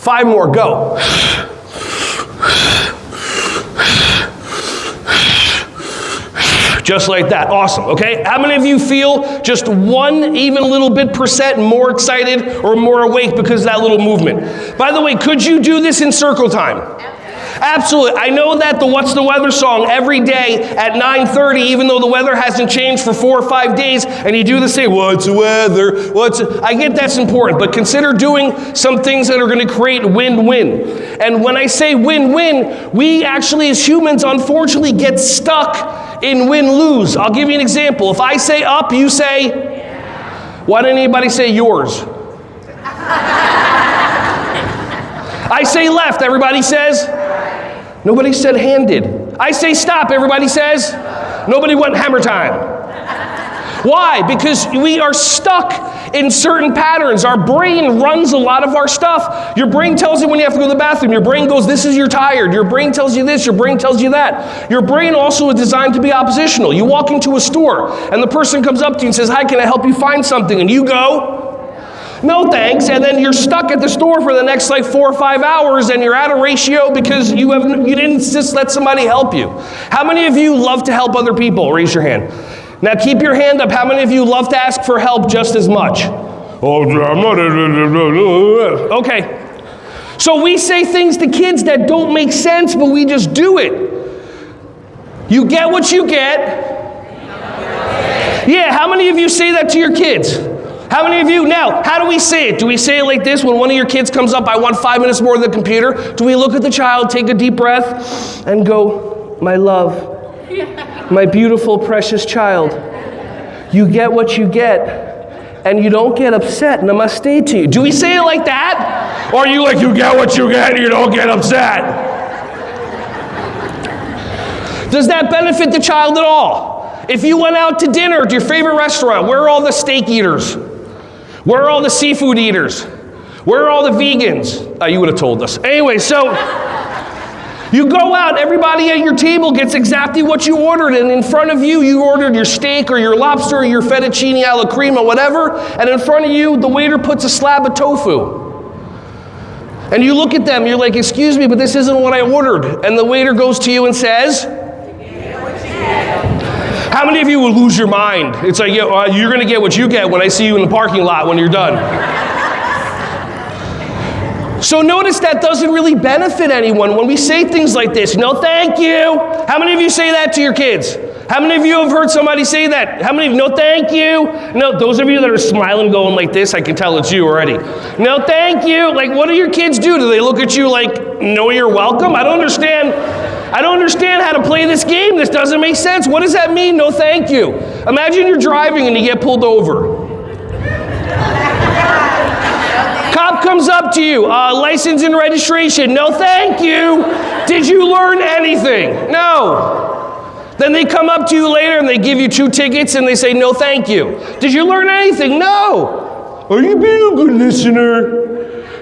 5 more, go. Just like that, awesome, okay? How many of you feel just 1 even little bit % more excited or more awake because of that little movement? By the way, could you do this in circle time? Absolutely. I know that the What's the Weather song every day at 9:30, even though the weather hasn't changed for 4 or 5 days, and you do the same, what's the weather, I get that's important, but consider doing some things that are going to create win-win. And when I say win-win, we actually as humans unfortunately get stuck in win-lose. I'll give you an example. If I say up, you say? Yeah. Why didn't anybody say yours? I say left, everybody says? Nobody said handed. I say stop, everybody says? Nobody went hammer time. Why? Because we are stuck in certain patterns. Our brain runs a lot of our stuff. Your brain tells you when you have to go to the bathroom. Your brain goes, this is you're tired. Your brain tells you this. Your brain tells you that. Your brain also is designed to be oppositional. You walk into a store and the person comes up to you and says, hi, can I help you find something? And you go, no thanks, and then you're stuck at the store for the next 4 or 5 hours and you're at a ratio because you didn't just let somebody help you. How many of you love to help other people? Raise your hand. Now keep your hand up. How many of you love to ask for help just as much? Oh, I'm not. Okay. So we say things to kids that don't make sense, but we just do it. You get what you get. Yeah, how many of you say that to your kids? How many of you, now, how do we say it? Do we say it like this when one of your kids comes up, I want 5 minutes more of the computer? Do we look at the child, take a deep breath, and go, my love, my beautiful, precious child, you get what you get, and you don't get upset, namaste to you. Do we say it like that? Or are you like, you get what you get, and you don't get upset? Does that benefit the child at all? If you went out to dinner at your favorite restaurant, where are all the steak eaters? Where are all the seafood eaters? Where are all the vegans? You would have told us. Anyway, so you go out, everybody at your table gets exactly what you ordered, and in front of you, you ordered your steak or your lobster or your fettuccine alla crema, whatever, and in front of you, the waiter puts a slab of tofu. And you look at them, you're like, excuse me, but this isn't what I ordered. And the waiter goes to you and says, how many of you will lose your mind? It's like, you're going to get what you get when I see you in the parking lot when you're done. So notice that doesn't really benefit anyone when we say things like this. No, thank you. How many of you say that to your kids? How many of you have heard somebody say that? How many of you, no, thank you? No, those of you that are smiling going like this, I can tell it's you already. No, thank you. Like, what do your kids do? Do they look at you like, no, you're welcome? I don't understand how to play this game. This doesn't make sense. What does that mean? No, thank you. Imagine you're driving and you get pulled over. Cop comes up to you, license and registration. No, thank you. Did you learn anything? No. Then they come up to you later and they give you 2 tickets and they say, no, thank you. Did you learn anything? No. Are you being a good listener?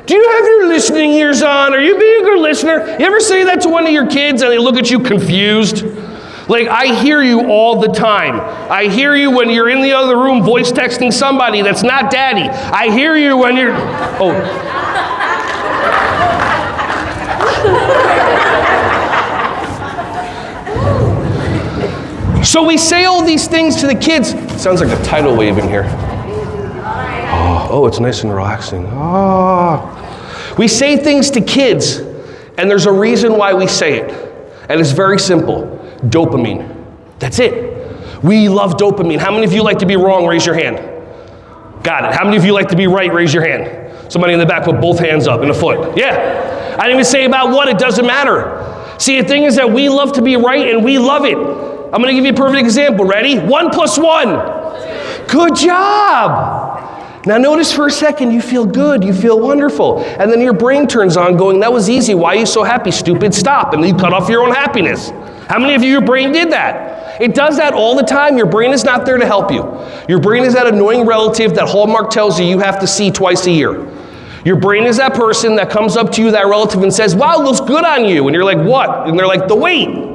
Do you have your listening ears on? Are you being a good listener? You ever say that to one of your kids and they look at you confused? Like, I hear you all the time. I hear you when you're in the other room voice texting somebody that's not daddy. I hear you when you're, So we say all these things to the kids. Sounds like a tidal wave in here. Oh, it's nice and relaxing. We say things to kids, and there's a reason why we say it. And it's very simple. Dopamine. That's it. We love dopamine. How many of you like to be wrong? Raise your hand. Got it. How many of you like to be right? Raise your hand. Somebody in the back put both hands up in a foot. Yeah. I didn't even say about what. It doesn't matter. See, the thing is that we love to be right, and we love it. I'm going to give you a perfect example. Ready? 1 + 1. Good job. Now notice for a second, you feel good, you feel wonderful. And then your brain turns on going, that was easy. Why are you so happy? Stupid, stop. And then you cut off your own happiness. How many of you, your brain did that? It does that all the time. Your brain is not there to help you. Your brain is that annoying relative that Hallmark tells you have to see twice a year. Your brain is that person that comes up to you, that relative, and says, wow, it looks good on you. And you're like, what? And they're like, the weight.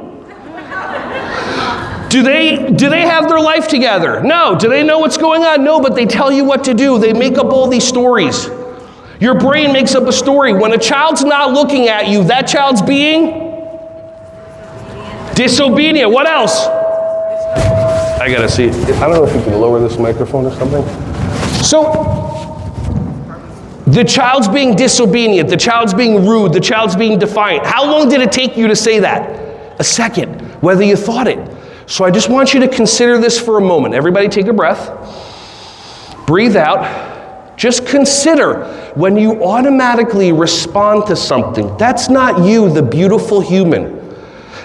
Do they have their life together? No. Do they know what's going on? No, but they tell you what to do. They make up all these stories. Your brain makes up a story. When a child's not looking at you, that child's being disobedient. What else? I gotta see. I don't know if you can lower this microphone or something. So, the child's being disobedient, the child's being rude, the child's being defiant. How long did it take you to say that? A second, whether you thought it. So I just want you to consider this for a moment. Everybody take a breath. Breathe out. Just consider when you automatically respond to something. That's not you, the beautiful human.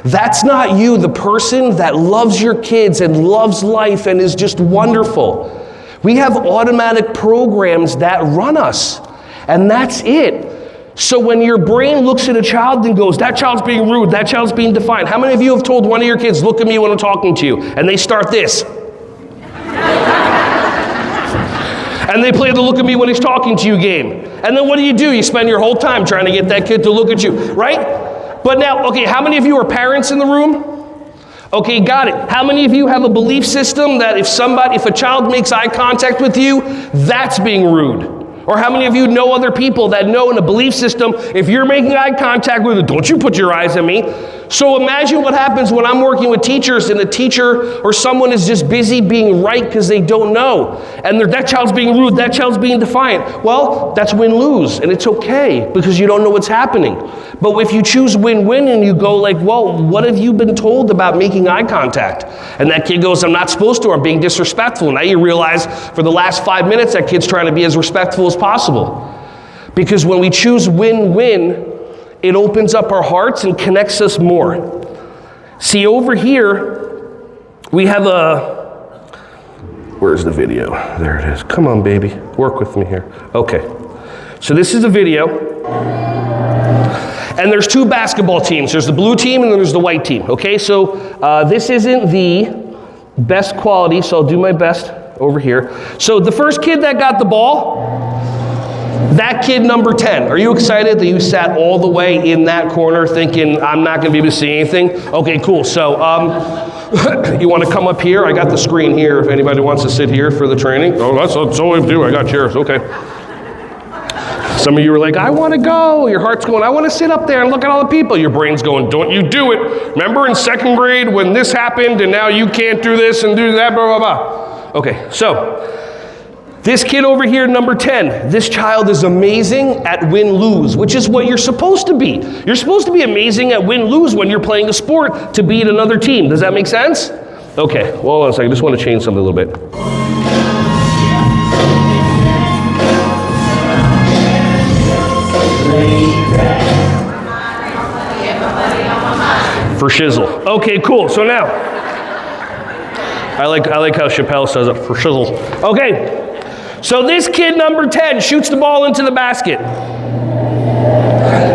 That's not you, the person that loves your kids and loves life and is just wonderful. We have automatic programs that run us, and that's it. So when your brain looks at a child and goes, that child's being rude, that child's being defiant. How many of you have told one of your kids, look at me when I'm talking to you, and they start this? And they play the look at me when he's talking to you game. And then what do? You spend your whole time trying to get that kid to look at you, right? But now, okay, how many of you are parents in the room? Okay, got it. How many of you have a belief system that if a child makes eye contact with you, that's being rude? Or how many of you know other people that know in a belief system, if you're making eye contact with them, don't you put your eyes on me? So imagine what happens when I'm working with teachers and a teacher or someone is just busy being right because they don't know. And that child's being rude, that child's being defiant. Well, that's win-lose, and it's okay because you don't know what's happening. But if you choose win-win and you go like, well, what have you been told about making eye contact? And that kid goes, I'm not supposed to, I'm being disrespectful. Now you realize for the last 5 minutes that kid's trying to be as respectful as possible. Because when we choose win-win, it opens up our hearts and connects us more. See, over here, we have where's the video? There it is. Come on, baby. Work with me here. Okay. So this is a video. And there's two basketball teams. There's the blue team and then there's the white team. Okay, so this isn't the best quality, so I'll do my best over here. So the first kid that got the ball, that kid number 10. Are you excited that you sat all the way in that corner thinking, I'm not going to be able to see anything? Okay, cool. So you want to come up here? I got the screen here if anybody wants to sit here for the training. Oh, that's all we do. I got chairs. Okay. Some of you are like, I want to go. Your heart's going, I want to sit up there and look at all the people. Your brain's going, don't you do it. Remember in second grade when this happened and now you can't do this and do that, blah, blah, blah. Okay, so this kid over here, number 10, this child is amazing at win-lose, which is what you're supposed to be. You're supposed to be amazing at win-lose when you're playing a sport to beat another team. Does that make sense? Okay, well, hold on a second. I just want to change something a little bit. For shizzle. Okay, cool. So now, I like how Chappelle says it, for shizzle. Okay. So this kid, number 10, shoots the ball into the basket.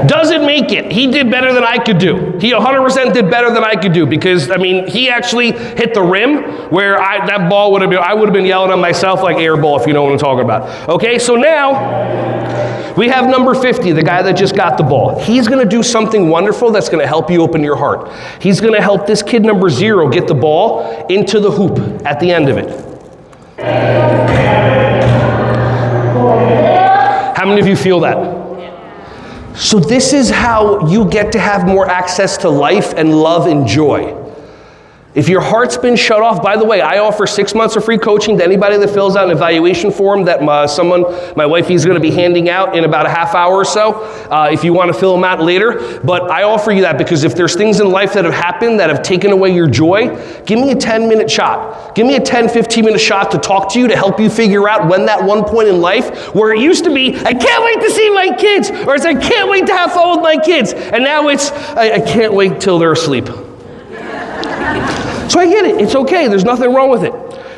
Doesn't make it. He did better than I could do. He 100% did better than I could do because, I mean, he actually hit the rim where that ball would have been, I would have been yelling at myself like air ball, if you know what I'm talking about. Okay, so now we have number 50, the guy that just got the ball. He's going to do something wonderful that's going to help you open your heart. He's going to help this kid number 0 get the ball into the hoop at the end of it. How many of you feel that? So this is how you get to have more access to life and love and joy. If your heart's been shut off, by the way, I offer 6 months of free coaching to anybody that fills out an evaluation form that my wifey is going to be handing out in about a half hour or so, if you want to fill them out later. But I offer you that because if there's things in life that have happened that have taken away your joy, give me a 10-minute shot. Give me a 10, 15-minute shot to talk to you to help you figure out when that one point in life where it used to be, I can't wait to see my kids, or it's I can't wait to have fun with my kids. And now it's, I can't wait till they're asleep. So I get it. It's okay. There's nothing wrong with it.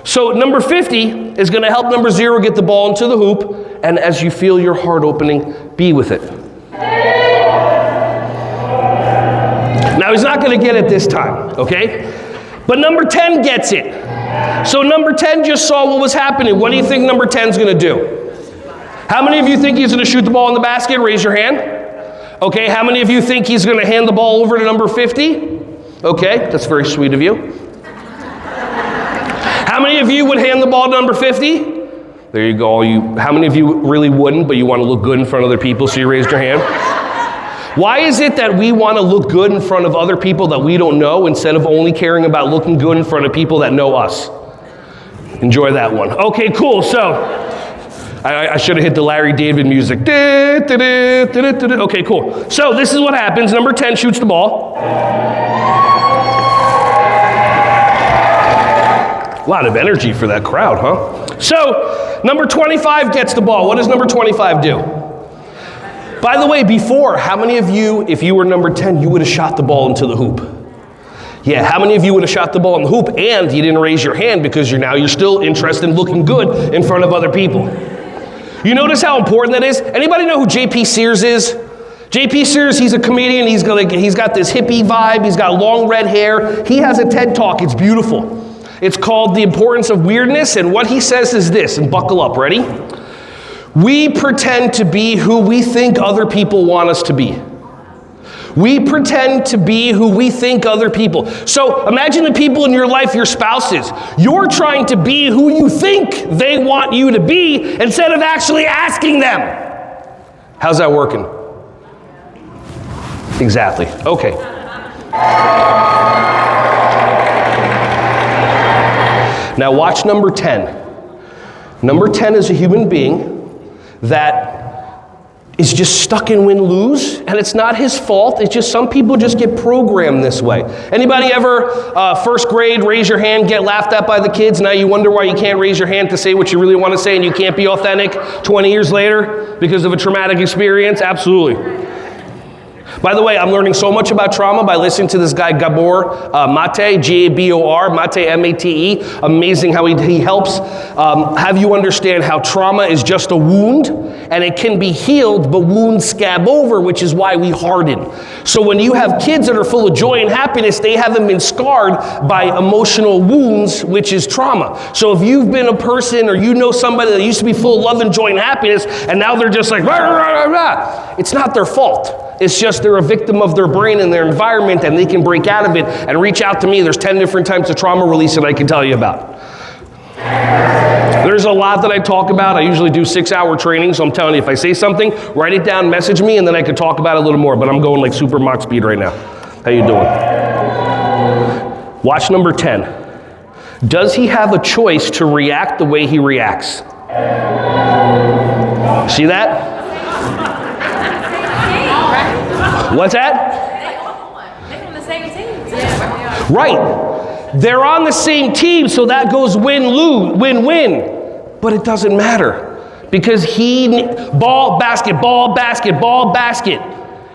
So number 50 is going to help number 0 get the ball into the hoop. And as you feel your heart opening, be with it. Now he's not going to get it this time, okay? But number 10 gets it. So number 10 just saw what was happening. What do you think number 10 is going to do? How many of you think he's going to shoot the ball in the basket? Raise your hand. Okay, how many of you think he's going to hand the ball over to number 50? Okay, that's very sweet of you. How many of you would hand the ball to number 50? There you go. How many of you really wouldn't, but you want to look good in front of other people, so you raised your hand? Why is it that we want to look good in front of other people that we don't know instead of only caring about looking good in front of people that know us? Enjoy that one. Okay, cool. So, I should have hit the Larry David music. Okay, cool. So this is what happens. Number 10 shoots the ball. A lot of energy for that crowd, huh? So, number 25 gets the ball. What does number 25 do? By the way, before, how many of you, if you were number 10, you would have shot the ball into the hoop? Yeah, how many of you would have shot the ball in the hoop and you didn't raise your hand because you're still interested in looking good in front of other people? You notice how important that is? Anybody know who J.P. Sears is? J.P. Sears, he's a comedian. He's got this hippie vibe. He's got long red hair. He has a TED Talk. It's beautiful. It's called The Importance of Weirdness, and what he says is this, and buckle up, ready? We pretend to be who we think other people want us to be. We pretend to be who we think other people. So imagine the people in your life, your spouses. You're trying to be who you think they want you to be instead of actually asking them. How's that working? Exactly. Okay. Now watch number 10. Number 10 is a human being that is just stuck in win-lose, and it's not his fault. It's just some people just get programmed this way. Anybody ever, first grade, raise your hand, get laughed at by the kids? Now you wonder why you can't raise your hand to say what you really want to say and you can't be authentic 20 years later because of a traumatic experience? Absolutely. By the way, I'm learning so much about trauma by listening to this guy, Gabor Mate, G-A-B-O-R, Mate, M-A-T-E. Amazing how he helps have you understand how trauma is just a wound, and it can be healed, but wounds scab over, which is why we harden. So when you have kids that are full of joy and happiness, they haven't been scarred by emotional wounds, which is trauma. So if you've been a person or you know somebody that used to be full of love and joy and happiness, and now they're just like, rah, rah, rah, rah, it's not their fault. It's just they're a victim of their brain and their environment, and they can break out of it and reach out to me. There's 10 different types of trauma release that I can tell you about. There's a lot that I talk about. I usually do 6-hour training, so I'm telling you, if I say something, write it down, message me, and then I can talk about it a little more, but I'm going like super Mach speed right now. How you doing? Watch number 10. Does he have a choice to react the way he reacts? See that? What's that? They're on the same team. Right. They're on the same team, so that goes win-lose, win-win. But it doesn't matter because ball, basket, ball, basket, ball, basket.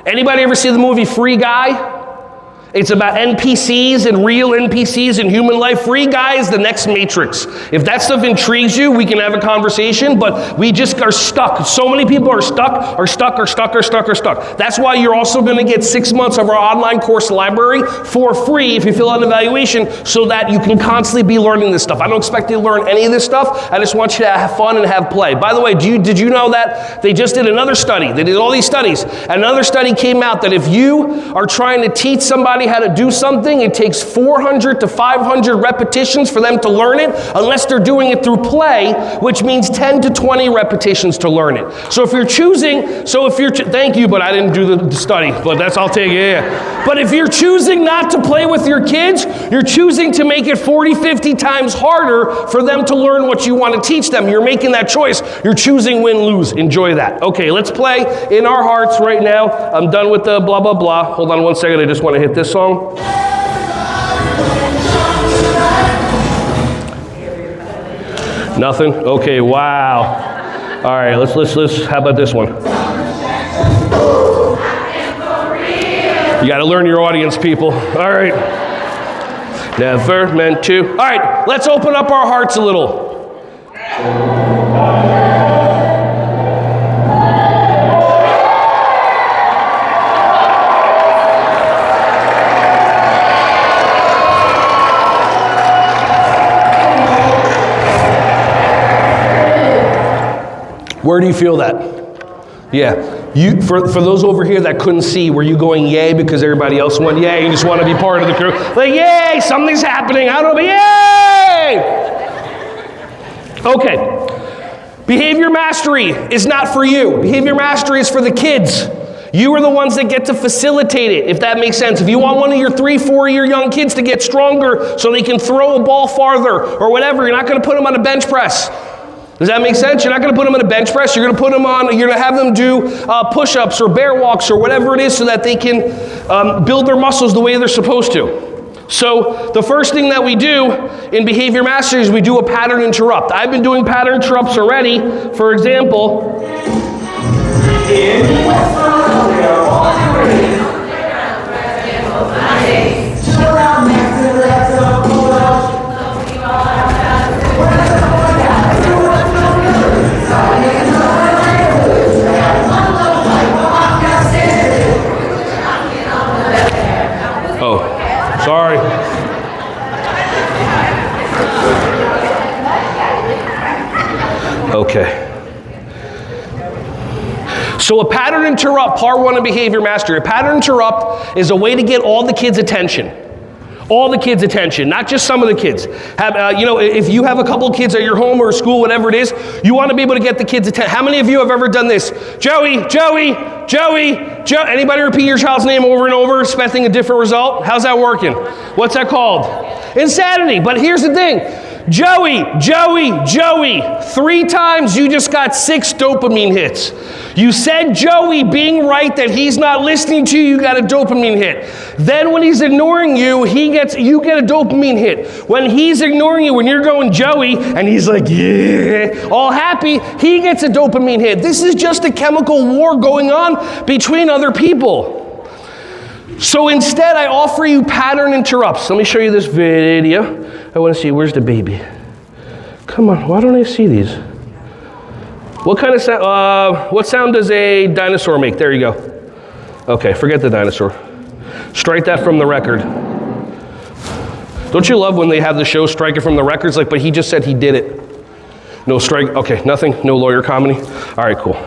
Anybody ever see the movie Free Guy? It's about NPCs and real NPCs in human life. Free Guy is the next Matrix. If that stuff intrigues you, we can have a conversation, but we just are stuck. So many people are stuck. That's why you're also going to get 6 months of our online course library for free if you fill out an evaluation so that you can constantly be learning this stuff. I don't expect you to learn any of this stuff. I just want you to have fun and have play. By the way, did you know that they just did another study? They did all these studies. Another study came out that if you are trying to teach somebody how to do something, it takes 400 to 500 repetitions for them to learn it, unless they're doing it through play, which means 10 to 20 repetitions to learn it. So if you're choosing, thank you, but I didn't do the study, but I'll take it, yeah. But if you're choosing not to play with your kids, you're choosing to make it 40, 50 times harder for them to learn what you want to teach them. You're making that choice. You're choosing win-lose. Enjoy that. Okay, let's play In Our Hearts right now. I'm done with the blah, blah, blah. Hold on one second. I just want to hit this song. Nothing? Okay, wow. All right, let's, how about this one? You got to learn your audience, people. All right. Never meant to. All right, let's open up our hearts a little. Where do you feel that? Yeah. For those over here that couldn't see, were you going yay because everybody else went yay? You just want to be part of the crew? Like, yay, something's happening. I don't know, but yay! Okay. Behavior mastery is not for you. Behavior mastery is for the kids. You are the ones that get to facilitate it, if that makes sense. If you want one of your 3, 4-year young kids to get stronger so they can throw a ball farther or whatever, you're not going to put them on a bench press. Does that make sense? You're not going to put them on a bench press. You're going to put them on, you're going to have them do push-ups or bear walks or whatever it is so that they can build their muscles the way they're supposed to. So the first thing that we do in behavior mastery is we do a pattern interrupt. I've been doing pattern interrupts already. For example, sorry. Okay. So a pattern interrupt, part 1 of behavior mastery. A pattern interrupt is a way to get all the kids' attention. All the kids' attention, not just some of the kids. If you have a couple of kids at your home or school, whatever it is, you want to be able to get the kids' attention. How many of you have ever done this? Joey. Anybody repeat your child's name over and over, expecting a different result? How's that working? What's that called? Insanity. But here's the thing. Joey. 3 times, you just got 6 dopamine hits. You said Joey, being right that he's not listening to you, you got a dopamine hit. Then when he's ignoring you, you get a dopamine hit. When he's ignoring you, when you're going Joey, and he's like, yeah, all happy, he gets a dopamine hit. This is just a chemical war going on between other people. So instead, I offer you pattern interrupts. Let me show you this video. I want to see, where's the baby? Come on, why don't I see these? What kind of sound, what sound does a dinosaur make? There you go. Okay, forget the dinosaur. Strike that from the record. Don't you love when they have the show strike it from the records? Like, but he just said he did it. No strike, okay, nothing, no lawyer comedy. All right, cool.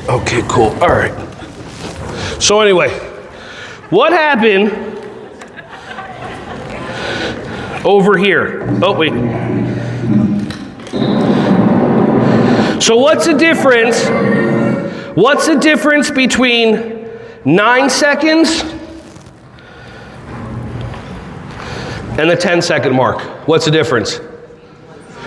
Okay, cool. All right. So anyway, what happened over here? Oh, wait. So what's the difference? What's the difference between 9 seconds and the 10-second mark? What's the difference?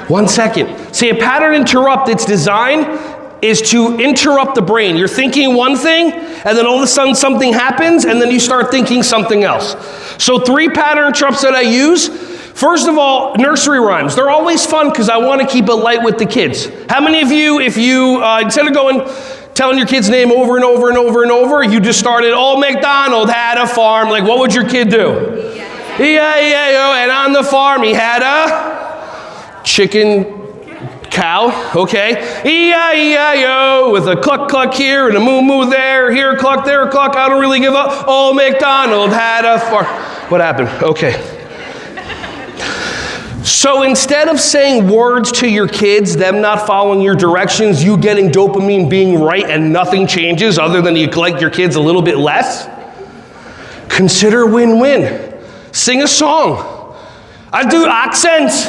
1 second. See, a pattern interrupt, its design is to interrupt the brain. You're thinking one thing, and then all of a sudden something happens, and then you start thinking something else. So 3 pattern interrupts that I use. First of all, nursery rhymes. They're always fun because I want to keep it light with the kids. How many of you, if you, instead of telling your kid's name over and over and over and over, you just started, Old MacDonald had a farm, like what would your kid do? E-I-E-I-O, and on the farm he had a chicken cow, okay? E-I-E-I-O, with a cluck here and a moo there, here cluck, there cluck, I don't really give up. Old MacDonald had a farm. What happened? Okay. So instead of saying words to your kids, them not following your directions, you getting dopamine being right and nothing changes other than you like your kids a little bit less, consider win-win. Sing a song. I do accents.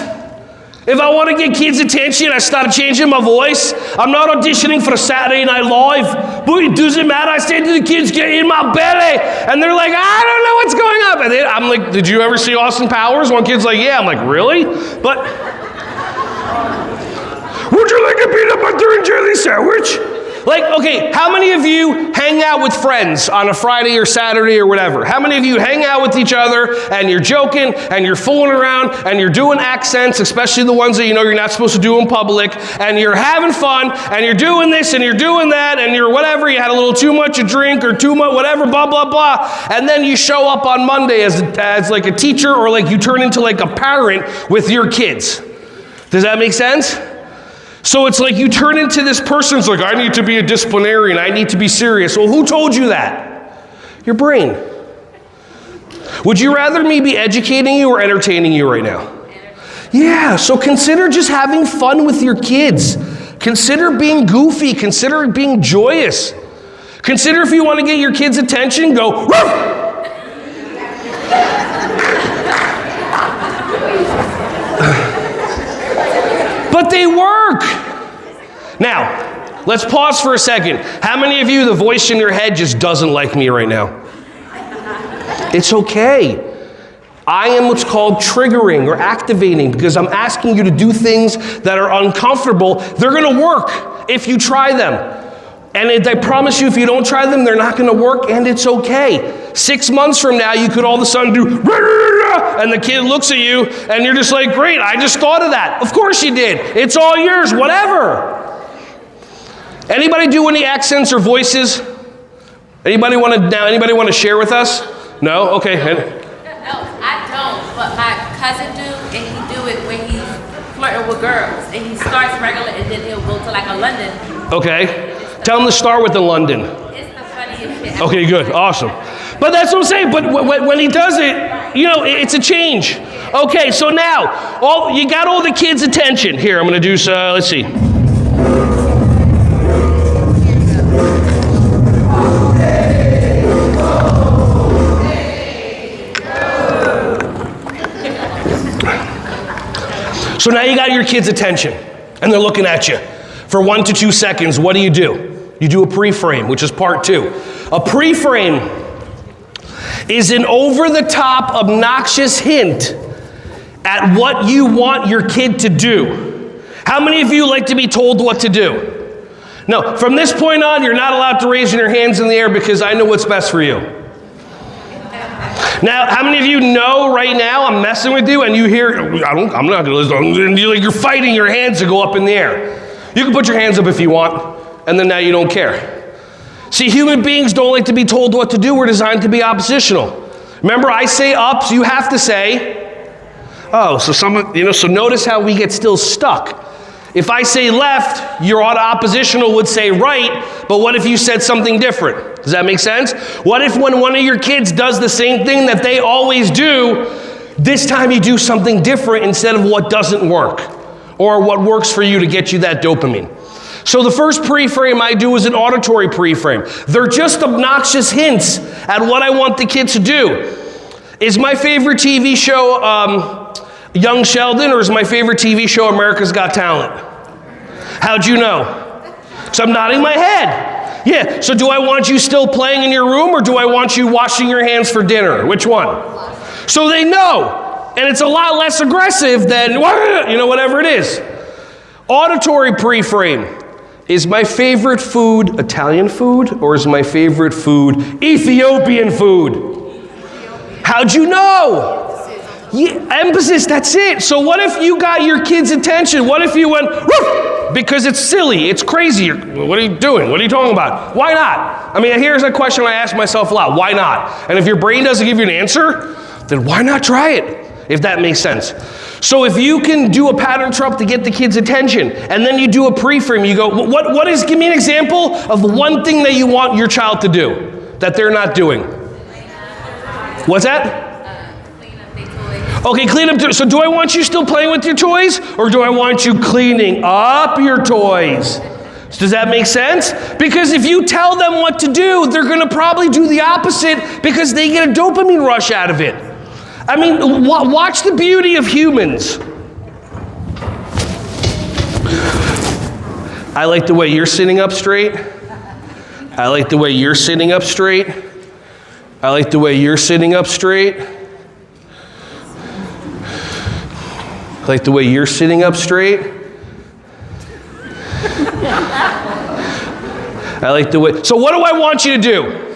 If I want to get kids' attention, I start changing my voice. I'm not auditioning for a Saturday Night Live, but it doesn't matter. I say to the kids, get in my belly. And they're like, I don't know what's going on. And then I'm like, did you ever see Austin Powers? One kid's like, yeah. I'm like, really? But, would you like a peanut butter and jelly sandwich? Like, okay, how many of you hang out with friends on a Friday or Saturday or whatever? How many of you hang out with each other and you're joking and you're fooling around and you're doing accents, especially the ones that you know you're not supposed to do in public, and you're having fun and you're doing this and you're doing that and you're whatever, you had a little too much to drink or too much, whatever, blah, blah, blah. And then you show up on Monday as like a teacher, or like you turn into like a parent with your kids. Does that make sense? So it's like you turn into this person who's like, I need to be a disciplinarian, I need to be serious. Well, who told you that? Your brain. Would you rather me be educating you or entertaining you right now? Yeah, so consider just having fun with your kids. Consider being goofy, consider being joyous. Consider if you want to get your kids' attention, go, woof! But they work. Now, let's pause for a second. How many of you, the voice in your head just doesn't like me right now? It's okay. I am what's called triggering or activating, because I'm asking you to do things that are uncomfortable. They're going to work if you try them. And I promise you, if you don't try them, they're not going to work, and it's okay. 6 months from now, you could all of a sudden do, and the kid looks at you, and you're just like, great, I just thought of that. Of course you did. It's all yours, whatever. Anybody do any accents or voices? Anybody want to share with us? No? Okay. No, I don't, but my cousin do, and he do it when he's flirting with girls, and he starts regular, and then he'll go to like a London. Okay. Tell him to start with the London. It's the funniest shit. Okay, good, awesome. But that's what I'm saying, but when he does it, you know, it's a change. Okay, so now, you got all the kids' attention. Here, I'm gonna do, let's see. So now you got your kids' attention, and they're looking at you. For 1 to 2 seconds, what do? You do a pre-frame, which is part 2. A pre-frame is an over-the-top, obnoxious hint at what you want your kid to do. How many of you like to be told what to do? No, from this point on, you're not allowed to raise your hands in the air, because I know what's best for you. Now, how many of you know right now I'm messing with you and you hear, I'm not going to listen, and you're fighting your hands to go up in the air? You can put your hands up if you want, and then now you don't care. See, human beings don't like to be told what to do. We're designed to be oppositional. Remember, I say up, so you have to say, oh, so notice how we get still stuck. If I say left, your oppositional would say right, but what if you said something different? Does that make sense? What if when one of your kids does the same thing that they always do, this time you do something different instead of what doesn't work, or what works for you to get you that dopamine? So the first pre-frame I do is an auditory pre-frame. They're just obnoxious hints at what I want the kids to do. Is my favorite TV show Young Sheldon, or is my favorite TV show America's Got Talent? How'd you know? So I'm nodding my head. Yeah, so do I want you still playing in your room, or do I want you washing your hands for dinner? Which one? So they know, and it's a lot less aggressive than, whatever it is. Auditory pre-frame. Is my favorite food Italian food, or is my favorite food Ethiopian food? How'd you know? Yeah, emphasis, that's it. So what if you got your kids' attention? What if you went, woof, because it's silly, it's crazy. What are you doing? What are you talking about? Why not? I mean, here's a question I ask myself a lot. Why not? And if your brain doesn't give you an answer, then why not try it? If that makes sense. So if you can do a pattern interrupt to get the kids' attention, and then you do a pre-frame, you go, give me an example of one thing that you want your child to do that they're not doing. What's that? Okay, clean up. So do I want you still playing with your toys, or do I want you cleaning up your toys? Does that make sense? Because if you tell them what to do, they're going to probably do the opposite, because they get a dopamine rush out of it. I mean, watch the beauty of humans. I like the way you're sitting up straight. I like the way you're sitting up straight. I like the way you're sitting up straight. I like the way you're sitting up straight. I like the way. So what do I want you to do?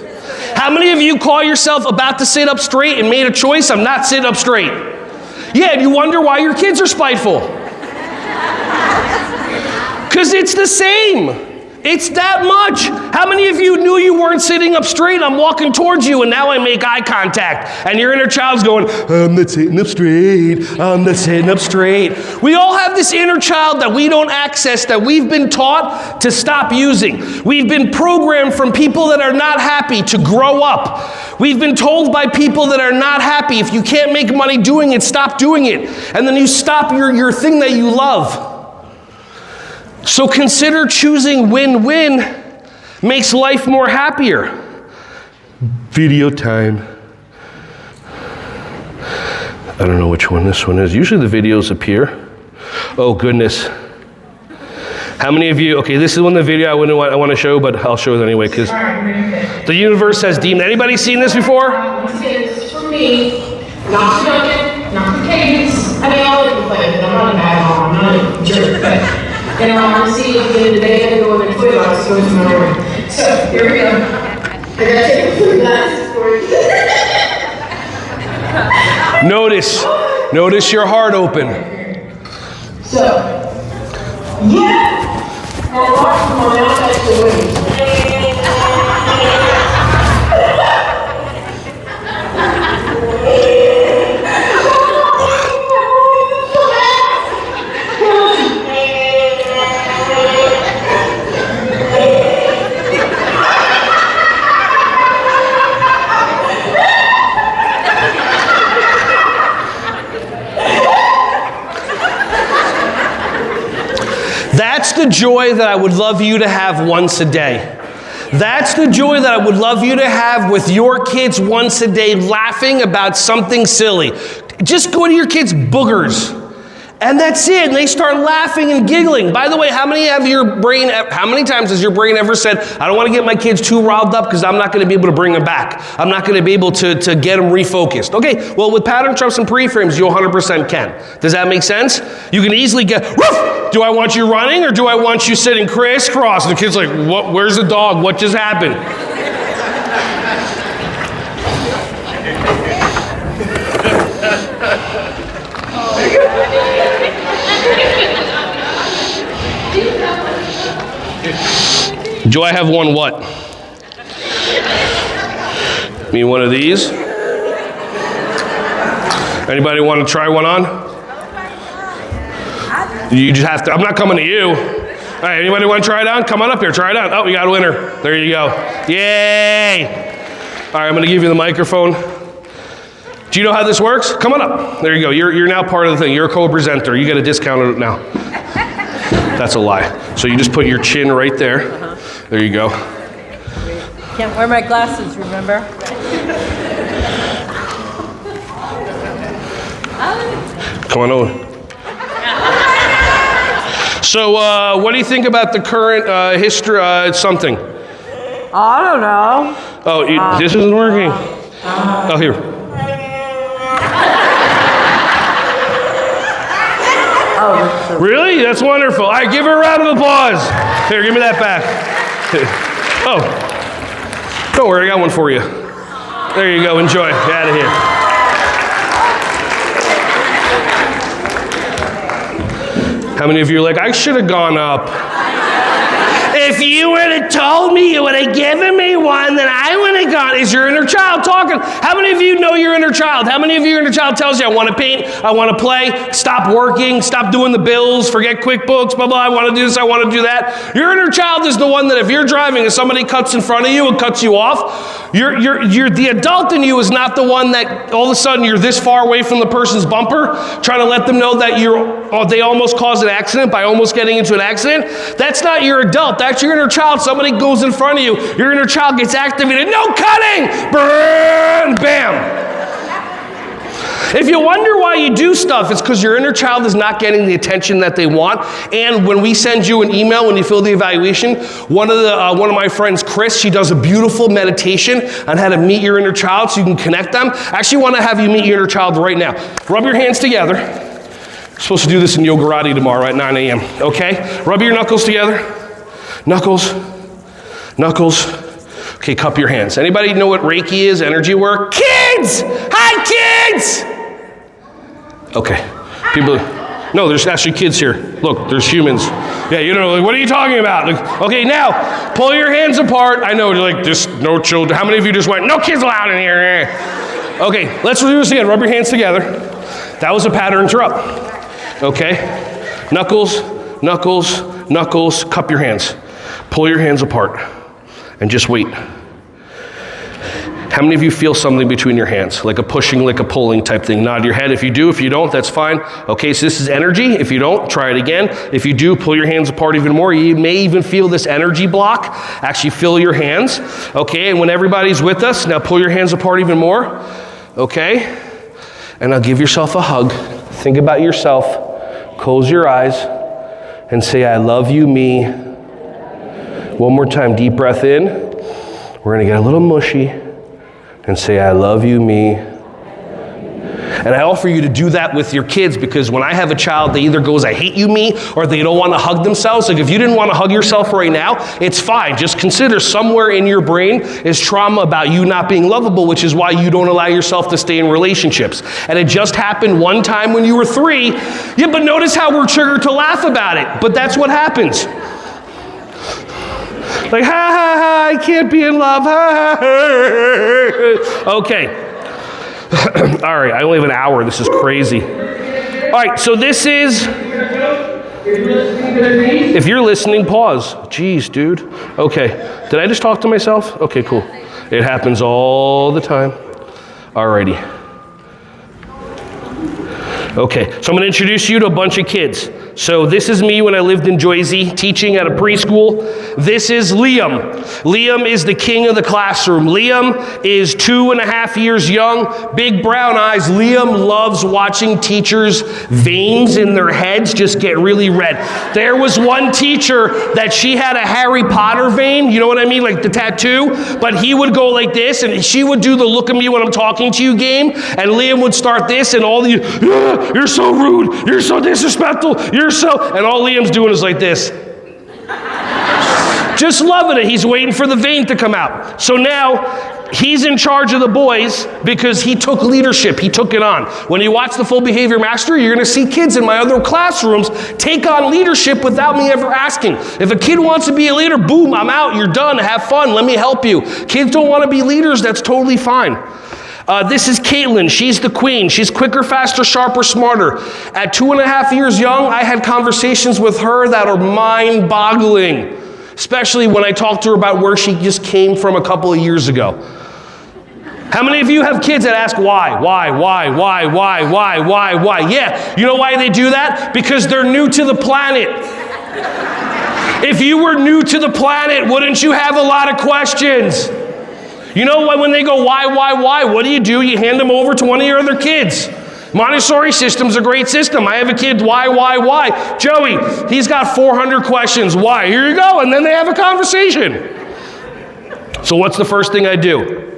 How many of you call yourself about to sit up straight and made a choice? I'm not sitting up straight. Yeah, and you wonder why your kids are spiteful. Because it's the same. It's that much. How many of you knew you weren't sitting up straight? I'm walking towards you and now I make eye contact. And your inner child's going, I'm not sitting up straight. I'm not sitting up straight. We all have this inner child that we don't access, that we've been taught to stop using. We've been programmed from people that are not happy to grow up. We've been told by people that are not happy, if you can't make money doing it, stop doing it. And then you stop your thing that you love. So consider choosing win-win. Makes life more happier. Video time. I don't know which one this one is. Usually the videos appear. Oh goodness. How many of you, okay, this is one of the video I want to show, but I'll show it anyway because the universe has deemed. Anybody seen this before? This is for me, not smoking, not contagious. I mean, all over the place. I'm not a bad mom, I'm not a jerk, but and I want to see if the day I go in the toilet box goes to my room. So, here we go. I gotta take the glasses for you. Notice your heart open. So, yeah! My mouth actually waiting. That's the joy that I would love you to have once a day. That's the joy that I would love you to have with your kids once a day, laughing about something silly. Just go to your kids' boogers. And that's it. And they start laughing and giggling. By the way, how many times has your brain ever said, I don't want to get my kids too riled up because I'm not going to be able to bring them back. I'm not going to be able to get them refocused. Okay, well, with pattern trumps and pre-frames, you 100% can. Does that make sense? You can easily get, woof! Do I want you running or do I want you sitting crisscross? And the kid's like, what? Where's the dog? What just happened? Do I have one what? Me one of these? Anybody want to try one on? You just have to, I'm not coming to you. All right, anybody want to try it on? Come on up here, try it on. Oh, we got a winner. There you go. Yay! All right, I'm going to give you the microphone. Do you know how this works? Come on up. There you go. You're now part of the thing. You're a co-presenter. You get a discount on it now. That's a lie. So you just put your chin right there. There you go. Can't wear my glasses, remember? Come on over. So what do you think about the current history, something? I don't know. Oh, this isn't working. Oh, here. Oh, Really? That's wonderful. All right, give her a round of applause. Here, give me that back. Oh, don't worry, I got one for you. There you go, enjoy. Get out of here. How many of you are like, I should have gone up? If you would have told me, you would have given me one, then I would have gone. Is your inner child talking? How many of you know your inner child? How many of your inner child tells you, I want to paint, I want to play, stop working, stop doing the bills, forget QuickBooks, blah, blah, I want to do this, I want to do that. Your inner child is the one that if you're driving and somebody cuts in front of you and cuts you off, you're the adult in you is not the one that all of a sudden you're this far away from the person's bumper, trying to let them know that they almost caused an accident by almost getting into an accident. That's not your adult. That's your inner child. Somebody goes in front of you. Your inner child gets activated. No cutting! Burn! Bam! If you wonder why you do stuff, it's because your inner child is not getting the attention that they want. And when we send you an email, when you fill the evaluation, one of my friends, Chris, she does a beautiful meditation on how to meet your inner child so you can connect them. I actually want to have you meet your inner child right now. Rub your hands together. We're supposed to do this in Yogarati tomorrow at 9 a.m., okay? Rub your knuckles together. Knuckles. Knuckles. Okay, cup your hands. Anybody know what Reiki is, energy work? Kids! Hi, kids! Okay. People, no, there's actually kids here. Look, there's humans. Yeah, you know, like, what are you talking about? Like, okay, now, pull your hands apart. I know, like, just no children. How many of you just went, no kids allowed in here? Okay, let's do this again. Rub your hands together. That was a pattern interrupt. Okay? Knuckles, knuckles, knuckles. Cup your hands. Pull your hands apart. And just wait. How many of you feel something between your hands? Like a pushing, like a pulling type thing? Nod your head if you do. If you don't, that's fine. Okay, so this is energy. If you don't, try it again. If you do, pull your hands apart even more. You may even feel this energy block. Actually fill your hands. Okay, and when everybody's with us, now pull your hands apart even more. Okay, and now give yourself a hug. Think about yourself. Close your eyes and say, I love you, me. One more time, deep breath in. We're gonna get a little mushy and say, I love you, me. And I offer you to do that with your kids, because when I have a child, they either goes, I hate you, me, or they don't wanna hug themselves. Like if you didn't wanna hug yourself right now, it's fine. Just consider somewhere in your brain is trauma about you not being lovable, which is why you don't allow yourself to stay in relationships. And it just happened one time when you were 3. Yeah, but notice how we're triggered to laugh about it. But that's what happens. Like, ha, ha, ha, I can't be in love, ha, ha, ha. Okay. All right, I only have an hour. This is crazy. All right, so this is, if you're listening, pause. Jeez, dude. Okay, did I just talk to myself? Okay, cool. It happens all the time. All righty. Okay, so I'm gonna introduce you to a bunch of kids. So this is me when I lived in Jersey, teaching at a preschool. This is Liam. Liam is the king of the classroom. Liam is 2.5 years young, big brown eyes. Liam loves watching teachers' veins in their heads just get really red. There was one teacher that she had a Harry Potter vein, you know what I mean, like the tattoo, but he would go like this, and she would do the look at me when I'm talking to you game, and Liam would start this, and all the, you're so rude, you're so disrespectful, and all Liam's doing is like this. Just loving it. He's waiting for the vein to come out. So now he's in charge of the boys because he took leadership. He took it on. When you watch the Full Behavior Mastery, you're going to see kids in my other classrooms take on leadership without me ever asking. If a kid wants to be a leader, boom, I'm out. You're done. Have fun. Let me help you. Kids don't want to be leaders. That's totally fine. This is Caitlin. She's the queen. She's quicker, faster, sharper, smarter. At 2.5 years young, I had conversations with her that are mind-boggling, especially when I talked to her about where she just came from a couple of years ago. How many of you have kids that ask why? Yeah, you know why they do that? Because they're new to the planet. If you were new to the planet, wouldn't you have a lot of questions? You know what, when they go, why, what do? You hand them over to one of your other kids. Montessori system's a great system. I have a kid, why? Joey, he's got 400 questions. Why? Here you go. And then they have a conversation. So what's the first thing I do?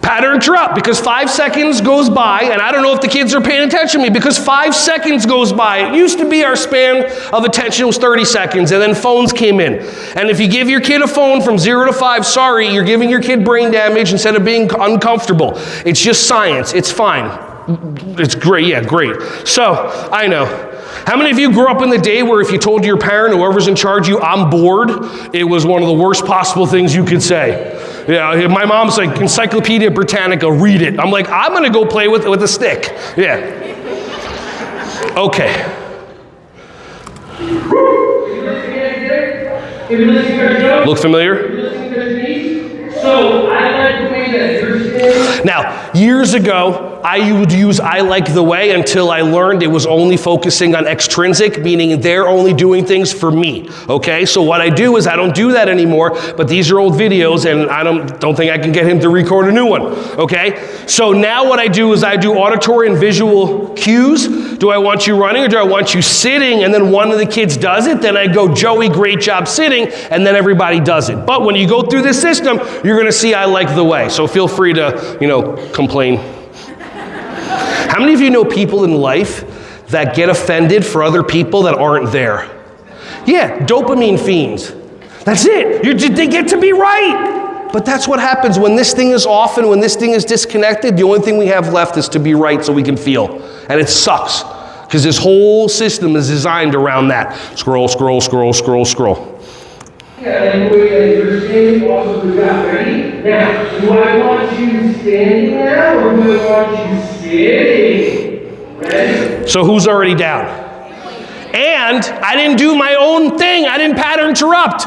Pattern interrupt, because 5 seconds goes by, and I don't know if the kids are paying attention to me, because 5 seconds goes by. It used to be our span of attention was 30 seconds, and then phones came in. And if you give your kid a phone from 0 to 5, sorry, you're giving your kid brain damage instead of being uncomfortable. It's just science. It's fine. It's great. Yeah, great. So, I know. How many of you grew up in the day where if you told your parent, whoever's in charge of you, I'm bored, it was one of the worst possible things you could say? Yeah, my mom's like, Encyclopedia Britannica, read it. I'm like, I'm going to go play with a stick. Yeah. Okay. Look familiar? So I like the way that you're saying. Now, years ago, I would use I like the way until I learned it was only focusing on extrinsic, meaning they're only doing things for me, okay? So what I do is I don't do that anymore, but these are old videos and I don't think I can get him to record a new one, okay? So now what I do is I do auditory and visual cues. Do I want you running or do I want you sitting? And then one of the kids does it, then I go, Joey, great job sitting, and then everybody does it. But when you go through this system, you're gonna see I like the way. So feel free to, complain. How many of you know people in life that get offended for other people that aren't there? Yeah, dopamine fiends. That's it. They get to be right. But that's what happens when this thing is off and when this thing is disconnected. The only thing we have left is to be right so we can feel. And it sucks because this whole system is designed around that. Scroll, scroll, scroll, scroll, scroll. Yeah, and you're standing also with that, ready? Now, do I want you standing now or do I want you sitting? Ready? So who's already down? And I didn't do my own thing. I didn't pattern interrupt.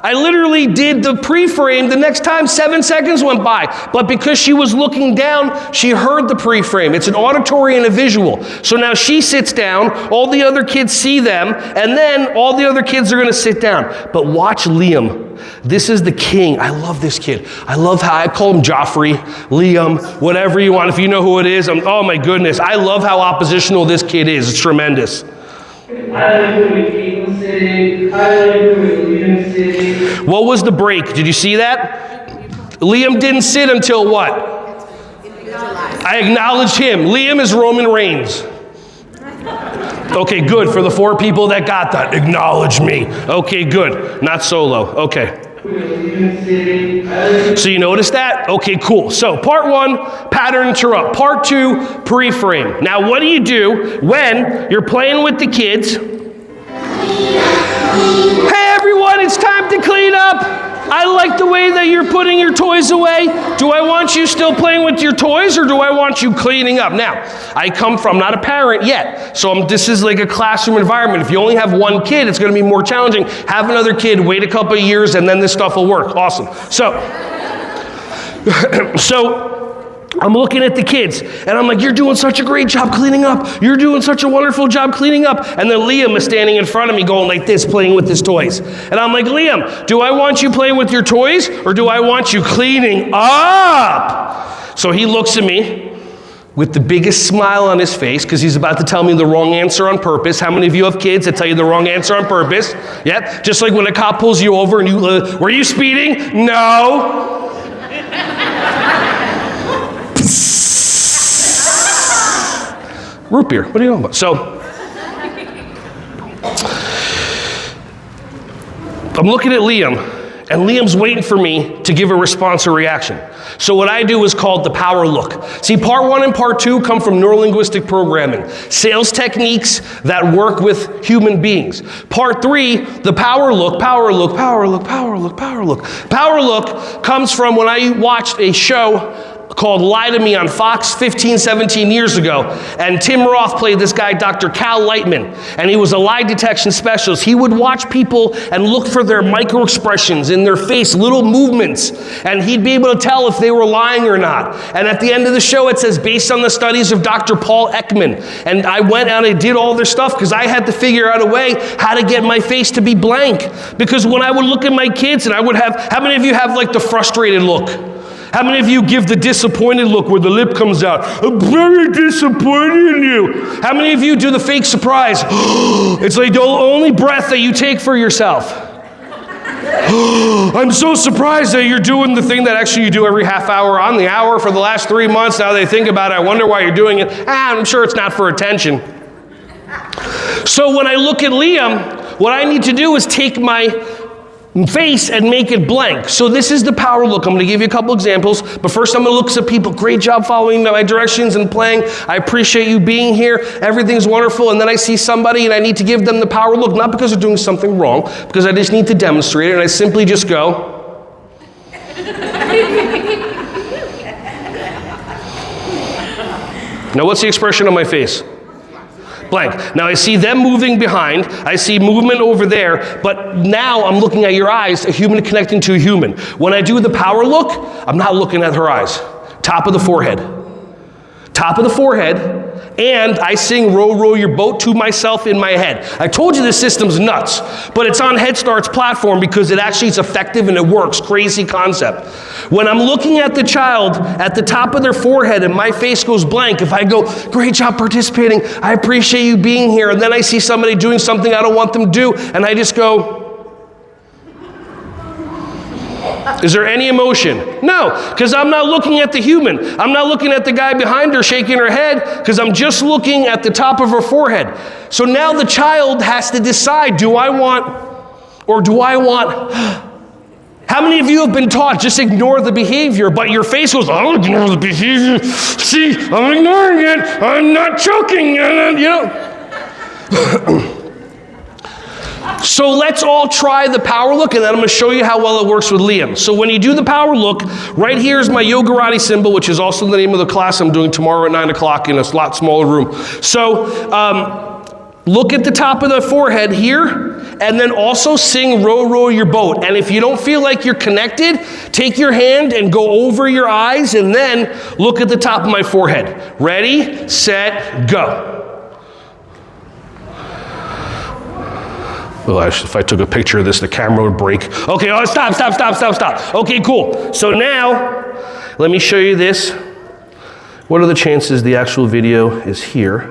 I literally did the pre-frame the next time 7 seconds went by. But because she was looking down, she heard the pre-frame. It's an auditory and a visual. So now she sits down, all the other kids see them, and then all the other kids are gonna sit down. But watch Liam. This is the king. I love this kid. I love how I call him Joffrey, Liam, whatever you want. If you know who it is, oh my goodness. I love how oppositional this kid is. It's tremendous. I like doing people sitting. I like doing Liam sitting. What was the break? Did you see that? Liam didn't sit until what? I acknowledged him. Liam is Roman Reigns. Okay, good. For the 4 people that got that, acknowledge me. Okay, good. Not Solo. Okay. So you notice that? Okay, cool. So part 1, pattern interrupt. Part 2, pre-frame. Now what do you do when you're playing with the kids? Hey everyone, it's time to clean up. I like the way that you're putting your toys away. Do I want you still playing with your toys or do I want you cleaning up? Now, I'm not a parent yet, so this is like a classroom environment. If you only have 1 kid, it's gonna be more challenging. Have another kid, wait a couple of years, and then this stuff will work. Awesome. So I'm looking at the kids, and I'm like, you're doing such a great job cleaning up. You're doing such a wonderful job cleaning up. And then Liam is standing in front of me going like this, playing with his toys. And I'm like, Liam, do I want you playing with your toys, or do I want you cleaning up? So he looks at me with the biggest smile on his face, because he's about to tell me the wrong answer on purpose. How many of you have kids that tell you the wrong answer on purpose? Yep, just like when a cop pulls you over and you, were you speeding? No. Root beer, what are you talking about? So, I'm looking at Liam, and Liam's waiting for me to give a response or reaction. So what I do is called the power look. See, part 1 and part 2 come from neurolinguistic programming, sales techniques that work with human beings. Part 3, the power look, power look, power look, power look, power look. Power look comes from when I watched a show called Lie to Me on Fox 15, 17 years ago. And Tim Roth played this guy, Dr. Cal Lightman, and he was a lie detection specialist. He would watch people and look for their micro expressions in their face, little movements, and he'd be able to tell if they were lying or not. And at the end of the show, it says, based on the studies of Dr. Paul Ekman. And I went out and did all their stuff because I had to figure out a way how to get my face to be blank. Because when I would look at my kids and I would have, how many of you have like the frustrated look? How many of you give the disappointed look where the lip comes out? I'm very disappointed in you. How many of you do the fake surprise? It's like the only breath that you take for yourself. I'm so surprised that you're doing the thing that actually you do every half hour on the hour for the last 3 months. Now they think about it, I wonder why you're doing it. I'm sure it's not for attention. So when I look at Liam, what I need to do is take my face and make it blank. So this is the power look. I'm going to give you a couple examples, but first I'm going to look at people. Great job following my directions and playing. I appreciate you being here. Everything's wonderful. And then I see somebody and I need to give them the power look, not because they're doing something wrong, because I just need to demonstrate it. And I simply just go. Now what's the expression on my face? Blank. Now I see them moving behind, I see movement over there, but now I'm looking at your eyes, a human connecting to a human. When I do the power look, I'm not looking at her eyes. Top of the forehead. Top of the forehead, and I sing Row, Row Your Boat to myself in my head. I told you this system's nuts, but it's on Head Start's platform because it actually is effective and it works. Crazy concept. When I'm looking at the child at the top of their forehead and my face goes blank, if I go, great job participating, I appreciate you being here, and then I see somebody doing something I don't want them to do, and I just go, is there any emotion? No, because I'm not looking at the human. I'm not looking at the guy behind her shaking her head, because I'm just looking at the top of her forehead. So now the child has to decide, do I want Or do I want, how many of you have been taught just ignore the behavior, but your face goes, I'll ignore the behavior. See, I'm ignoring it. I'm not choking, you know. So let's all try the power look, and then I'm going to show you how well it works with Liam. So when you do the power look, right here is my Yogarati symbol, which is also the name of the class I'm doing tomorrow at 9 o'clock in a lot smaller room. So look at the top of the forehead here, and then also sing Row, Row Your Boat. And if you don't feel like you're connected, take your hand and go over your eyes, and then look at the top of my forehead. Ready, set, go. Well, if I took a picture of this, the camera would break. Okay, oh, stop. Okay, cool. So now, let me show you this. What are the chances the actual video is here?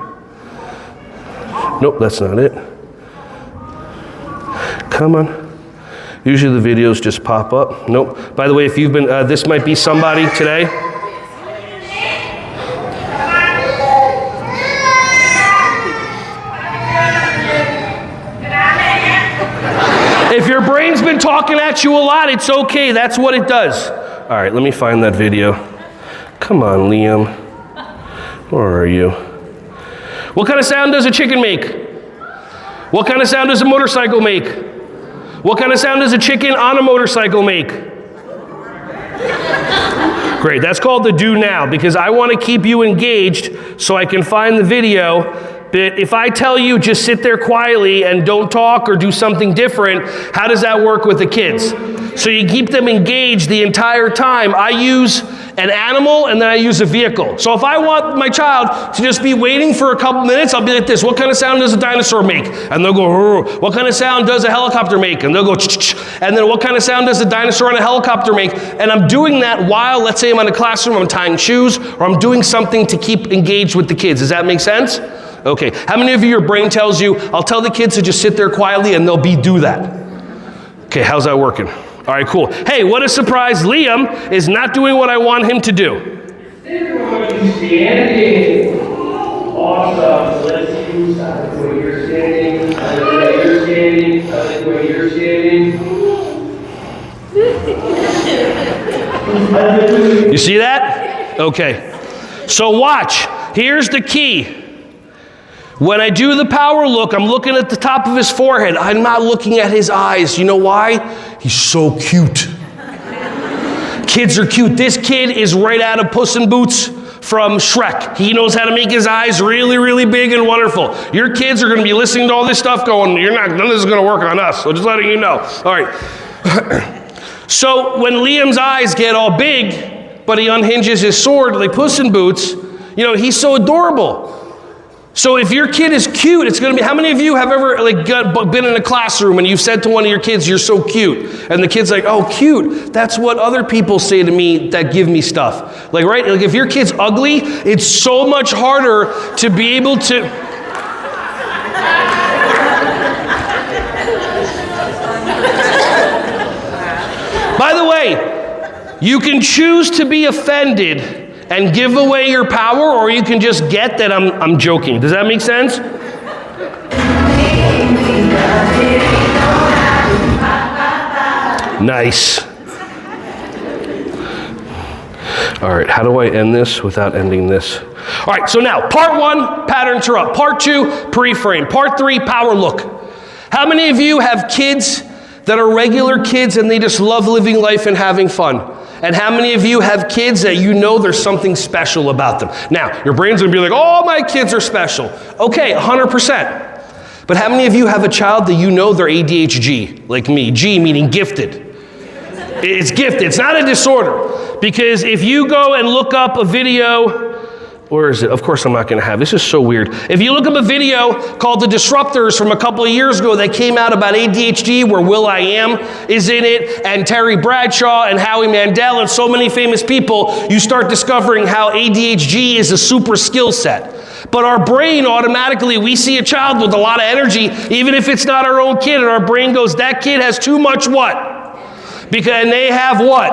Nope, that's not it. Come on. Usually the videos just pop up. Nope. By the way, if you've been, this might be somebody today. If your brain's been talking at you a lot, it's okay. That's what it does. All right, let me find that video. Come on, Liam. Where are you? What kind of sound does a chicken make? What kind of sound does a motorcycle make? What kind of sound does a chicken on a motorcycle make? Great, that's called the do now, because I want to keep you engaged so I can find the video. But if I tell you just sit there quietly and don't talk or do something different, how does that work with the kids? So you keep them engaged the entire time. I use an animal and then I use a vehicle. So if I want my child to just be waiting for a couple minutes, I'll be like this. What kind of sound does a dinosaur make? And they'll go, "Rrr." What kind of sound does a helicopter make? And they'll go, "Ch-ch-ch." And then what kind of sound does a dinosaur and a helicopter make? And I'm doing that while, let's say I'm in a classroom, I'm tying shoes, or I'm doing something to keep engaged with the kids. Does that make sense? Okay. How many of you, your brain tells you, I'll tell the kids to just sit there quietly and they'll do that? Okay, how's that working? All right, cool. Hey, what a surprise. Liam is not doing what I want him to do. Standing. Awesome. Let's use the way you're standing, the way you're standing, the way you're standing. You see that? Okay. So watch. Here's the key. When I do the power look, I'm looking at the top of his forehead. I'm not looking at his eyes. You know why? He's so cute. Kids are cute. This kid is right out of Puss in Boots from Shrek. He knows how to make his eyes really, really big and wonderful. Your kids are going to be listening to all this stuff going, none of this is going to work on us. So just letting you know. All right. So when Liam's eyes get all big, but he unhinges his sword like Puss in Boots, he's so adorable. So if your kid is cute, it's going to be, how many of you have ever been in a classroom and you've said to one of your kids, "You're so cute," and the kid's like, "Oh, cute. That's what other people say to me that give me stuff." Right? If your kid's ugly, it's so much harder to be able to. By the way, you can choose to be offended and give away your power, or you can just get that I'm joking. Does that make sense? Nice. All right, how do I end this without ending this? All right, so now, part 1, pattern interrupt. Part 2, pre-frame. Part 3, power look. How many of you have kids that are regular kids and they just love living life and having fun? And how many of you have kids that there's something special about them? Now, your brain's gonna be like, "Oh, my kids are special." Okay, 100%. But how many of you have a child that they're ADHD, like me? G meaning gifted. It's gifted, it's not a disorder. Because if you go and look up a video, where is it? Of course I'm not going to have. This is so weird. If you look up a video called The Disruptors from a couple of years ago that came out about ADHD, where Will.i.am is in it, and Terry Bradshaw and Howie Mandel and so many famous people, you start discovering how ADHD is a super skill set. But our brain automatically, we see a child with a lot of energy, even if it's not our own kid, and our brain goes, that kid has too much what? And they have what?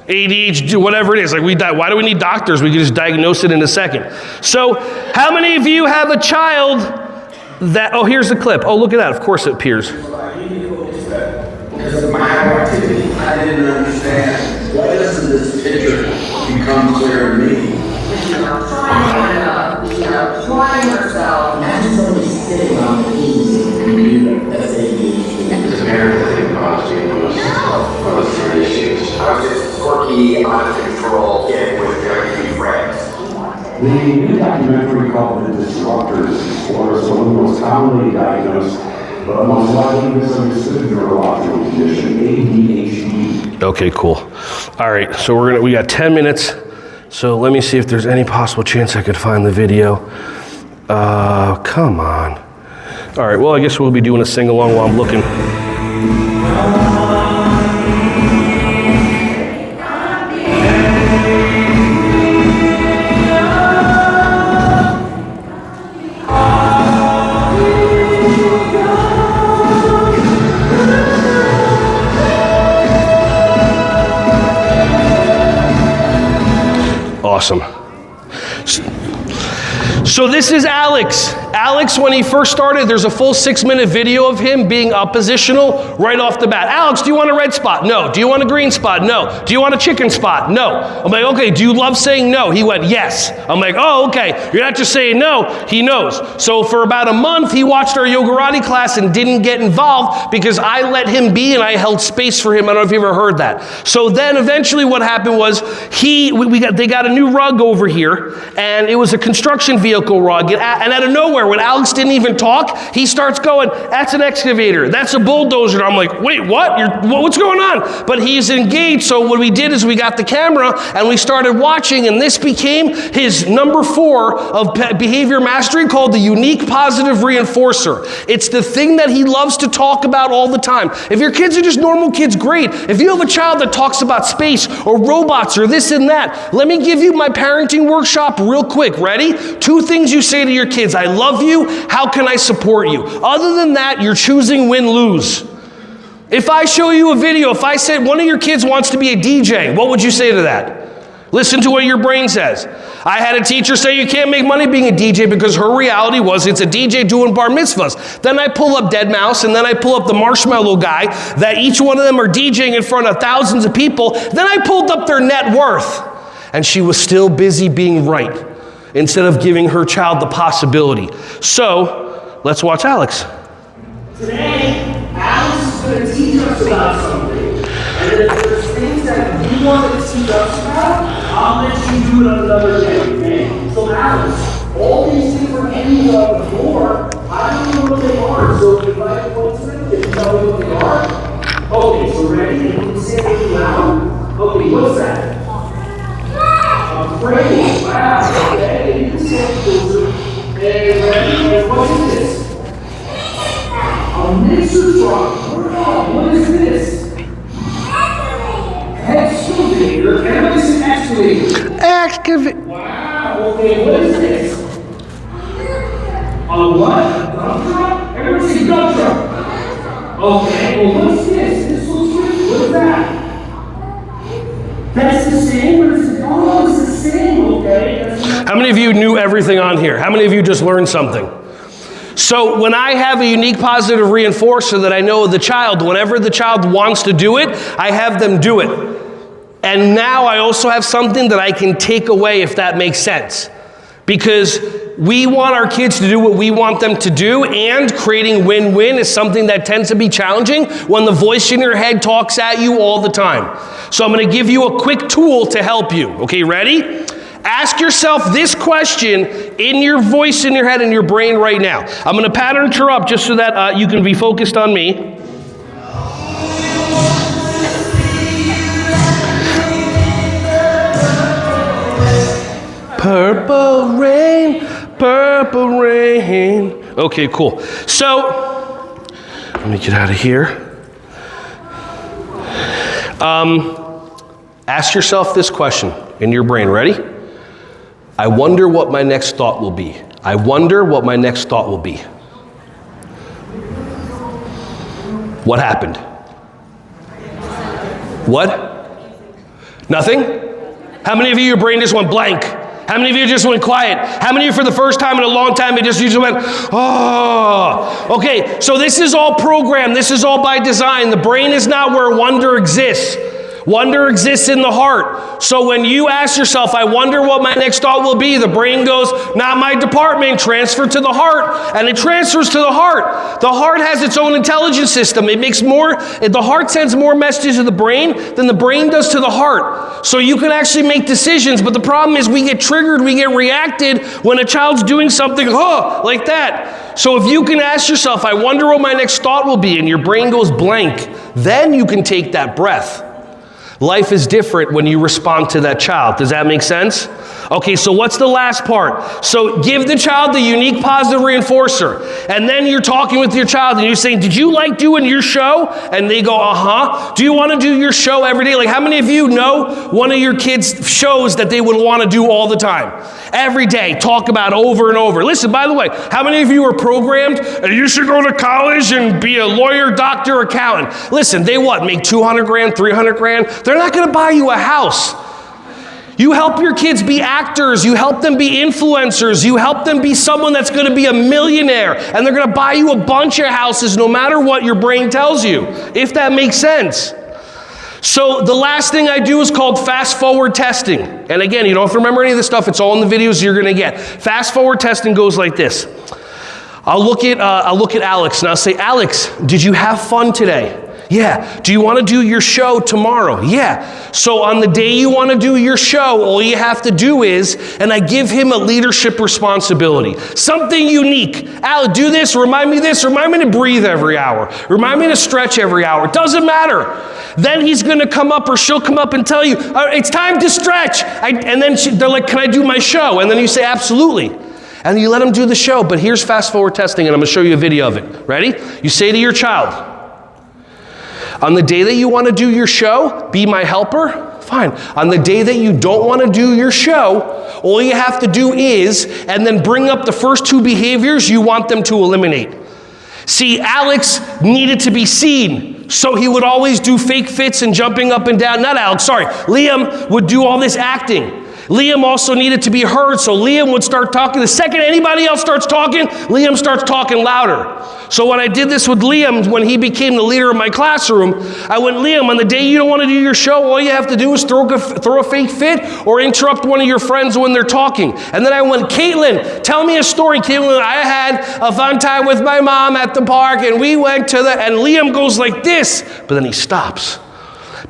ADHD, whatever it is. Why do we need doctors? We can just diagnose it in a second. So how many of you have a child that, here's the clip. Oh, look at that. Of course it appears. of my hyperactivity. I didn't understand. Why doesn't this picture become clear to me? Trying herself, not just only sitting on the easy. That's ADHD. As a parent, I think modesty was three issues. I was just quirky, out of control kid with very few friends. The new documentary called The Disruptors explores some of the most commonly diagnosed but most widely misunderstood neurological condition, ADHD. Okay, cool. All right, so we got 10 minutes. So let me see if there's any possible chance I could find the video. Come on. All right, well, I guess we'll be doing a sing-along while I'm looking. Awesome. So this is Alex. Alex, when he first started, there's a full 6-minute video of him being oppositional right off the bat. Alex, do you want a red spot? No. Do you want a green spot? No. Do you want a chicken spot? No. I'm like, okay, do you love saying no? He went, yes. I'm like, oh, okay. You're not just saying no, he knows. So for about a month, he watched our Yogarati class and didn't get involved because I let him be and I held space for him. I don't know if you ever heard that. So then eventually what happened was they got a new rug over here, and it was a construction vehicle rug. And out of nowhere, when Alex didn't even talk, he starts going, that's an excavator, that's a bulldozer. I'm like, wait, what? What's going on? But he's engaged, so what we did is we got the camera and we started watching, and this became his number 4 of behavior mastery, called the unique positive reinforcer. It's the thing that he loves to talk about all the time. If your kids are just normal kids, great. If you have a child that talks about space or robots or this and that, let me give you my parenting workshop real quick. Ready? 2 things you say to your kids: I love you, how can I support you? Other than that, you're choosing win-lose. If I show you a video, if I said one of your kids wants to be a DJ, what would you say to that? Listen to what your brain says. I had a teacher say you can't make money being a DJ because her reality was it's a DJ doing bar mitzvahs. Then I pull up Deadmau5, and then I pull up the Marshmallow Guy, that each one of them are DJing in front of thousands of people. Then I pulled up their net worth, and she was still busy being right, instead of giving her child the possibility. So, let's watch Alex. Today, Alex is going to teach us about something. And if there's things that you want to teach us about, I'll let you do it another day, okay? So Alex, all these different ends on the floor, I don't know what they are. So if I point to them, can you tell me what they are? Okay, so ready? Can you say it loud? Okay, what's that? A frame. Wow, okay. You can say it closer. And ready? And what is this? A mixer truck. What is this? Excavator. Everybody say excavator. Excavator. Wow, okay, what is this? A what? A dump truck? Everybody say dump truck. Okay, well what's this? This looks weird. What is that? That's the same, but it's the same, okay? How many of you knew everything on here? How many of you just learned something? So when I have a unique positive reinforcer that I know of the child, whenever the child wants to do it, I have them do it. And now I also have something that I can take away, if that makes sense. Because we want our kids to do what we want them to do, and creating win-win is something that tends to be challenging when the voice in your head talks at you all the time. So I'm going to give you a quick tool to help you. Okay, ready? Ask yourself this question in your voice in your head and your brain right now. I'm going to pattern interrupt just so that you can be focused on me. Purple rain, purple rain. Okay, cool. So, let me get out of here. Ask yourself this question in your brain. Ready? I wonder what my next thought will be. I wonder what my next thought will be. What happened? What? Nothing? How many of you, your brain just went blank? How many of you just went quiet? How many of you for the first time in a long time, you just went, oh. Okay, so this is all programmed. This is all by design. The brain is not where wonder exists. Wonder exists in the heart. So when you ask yourself, I wonder what my next thought will be, the brain goes, not my department, transfer to the heart. And it transfers to the heart. The heart has its own intelligence system. The heart sends more messages to the brain than the brain does to the heart. So you can actually make decisions, but the problem is we get triggered, we get reacted when a child's doing something, like that. So if you can ask yourself, I wonder what my next thought will be, and your brain goes blank, then you can take that breath. Life is different when you respond to that child. Does that make sense? Okay, so what's the last part? So give the child the unique positive reinforcer. And then you're talking with your child and you're saying, did you like doing your show? And they go, uh-huh. Do you want to do your show every day? Like how many of you know one of your kids' shows that they would want to do all the time? Every day, talk about over and over. Listen, by the way, how many of you are programmed? You should go to college and be a lawyer, doctor, accountant. Listen, they what? Make 200 grand, 300 grand? They're not going to buy you a house. You help your kids be actors. You help them be influencers. You help them be someone that's going to be a millionaire. And they're going to buy you a bunch of houses no matter what your brain tells you, if that makes sense. So the last thing I do is called fast forward testing. And again, you don't have to remember any of this stuff. It's all in the videos you're going to get. Fast forward testing goes like this. I'll look at Alex and I'll say, Alex, did you have fun today? Yeah. Do you want to do your show tomorrow? Yeah. So on the day you want to do your show, all you have to do is, and I give him a leadership responsibility. Something unique. Al, do this, remind me to breathe every hour. Remind me to stretch every hour. It doesn't matter. Then he's going to come up or she'll come up and tell you, it's time to stretch. And then they're like, can I do my show? And then you say, absolutely. And you let them do the show. But here's fast forward testing, and I'm going to show you a video of it. Ready? You say to your child, on the day that you want to do your show, be my helper, fine. On the day that you don't want to do your show, all you have to do is, and then bring up the first two behaviors you want them to eliminate. See, Alex needed to be seen, so he would always do fake fits and jumping up and down. Not Alex, sorry. Liam would do all this acting. Liam also needed to be heard, so Liam would start talking. The second anybody else starts talking, Liam starts talking louder. So when I did this with Liam, when he became the leader of my classroom, I went, Liam, on the day you don't want to do your show, all you have to do is throw a fake fit or interrupt one of your friends when they're talking. And then I went, Caitlin, tell me a story. Caitlin, I had a fun time with my mom at the park, and we went to and Liam goes like this, but then he stops.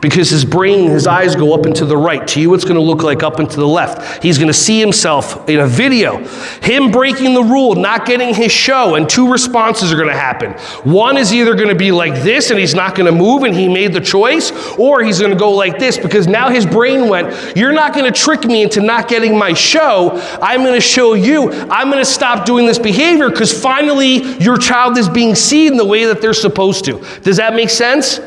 Because his brain, his eyes go up and to the right. To you, it's going to look like up and to the left. He's going to see himself in a video. Him breaking the rule, not getting his show, and two responses are going to happen. One is either going to be like this, and he's not going to move, and he made the choice, or he's going to go like this, because now his brain went, you're not going to trick me into not getting my show. I'm going to show you. I'm going to stop doing this behavior, because finally your child is being seen the way that they're supposed to. Does that make sense?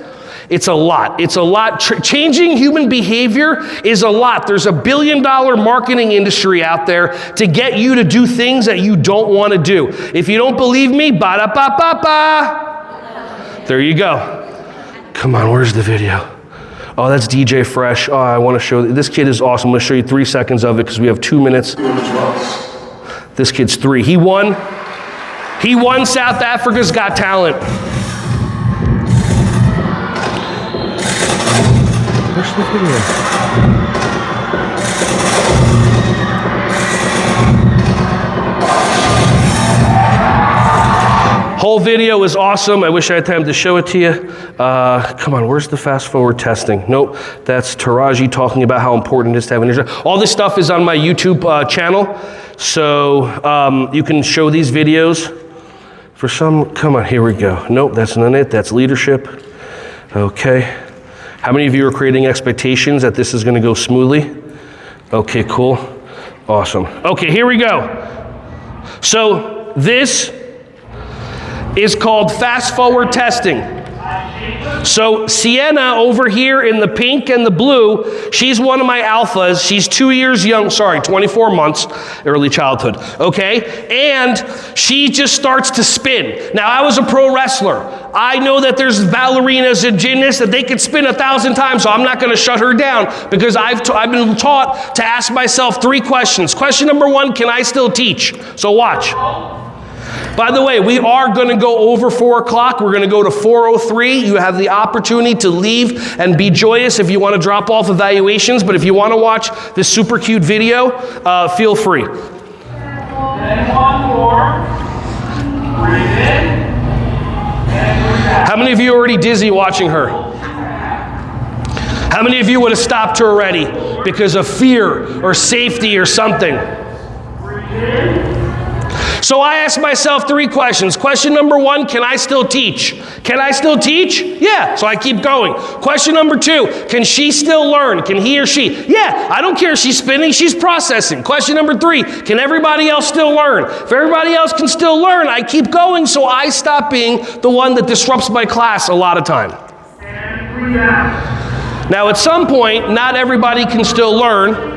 It's a lot. It's a lot. Changing human behavior is a lot. There's $1 billion marketing industry out there to get you to do things that you don't want to do. If you don't believe me, ba-da-ba-ba-ba. There you go. Come on, where's the video? Oh, that's DJ Fresh. Oh, I want to show you. This kid is awesome. I'm going to show you 3 seconds of it because we have 2 minutes. This kid's 3. He won South Africa's Got Talent. Where's the video? Whole video is awesome. I wish I had time to show it to you. Come on, where's the fast forward testing? Nope, that's Taraji talking about how important it is to have an intro. All this stuff is on my YouTube channel, so you can show these videos. For some, come on, here we go. Nope, that's not it. That's leadership. Okay. How many of you are creating expectations that this is going to go smoothly? Okay, cool. Awesome. Okay, here we go. So this is called fast forward testing. So Sienna over here in the pink and the blue, she's one of my alphas. She's 2 years young, 24 months, early childhood, okay? And she just starts to spin. Now, I was a pro wrestler. I know that there's ballerinas and gymnasts that they could spin 1,000 times, so I'm not going to shut her down because I've been taught to ask myself 3 questions. Question number 1, can I still teach? So watch. By the way, we are going to go over 4 o'clock. We're going to go to 4:03. You have the opportunity to leave and be joyous if you want to drop off evaluations. But if you want to watch this super cute video, feel free. And one more. Breathe in. And breathe out. How many of you are already dizzy watching her? How many of you would have stopped her already because of fear or safety or something? Breathe in. So I asked myself 3 questions. Question number 1, can I still teach? Can I still teach? Yeah, so I keep going. Question number 2, can she still learn? Can he or she? Yeah, I don't care if she's spinning, she's processing. Question number 3, can everybody else still learn? If everybody else can still learn, I keep going, so I stop being the one that disrupts my class a lot of time. And breathe out. Now at some point, not everybody can still learn.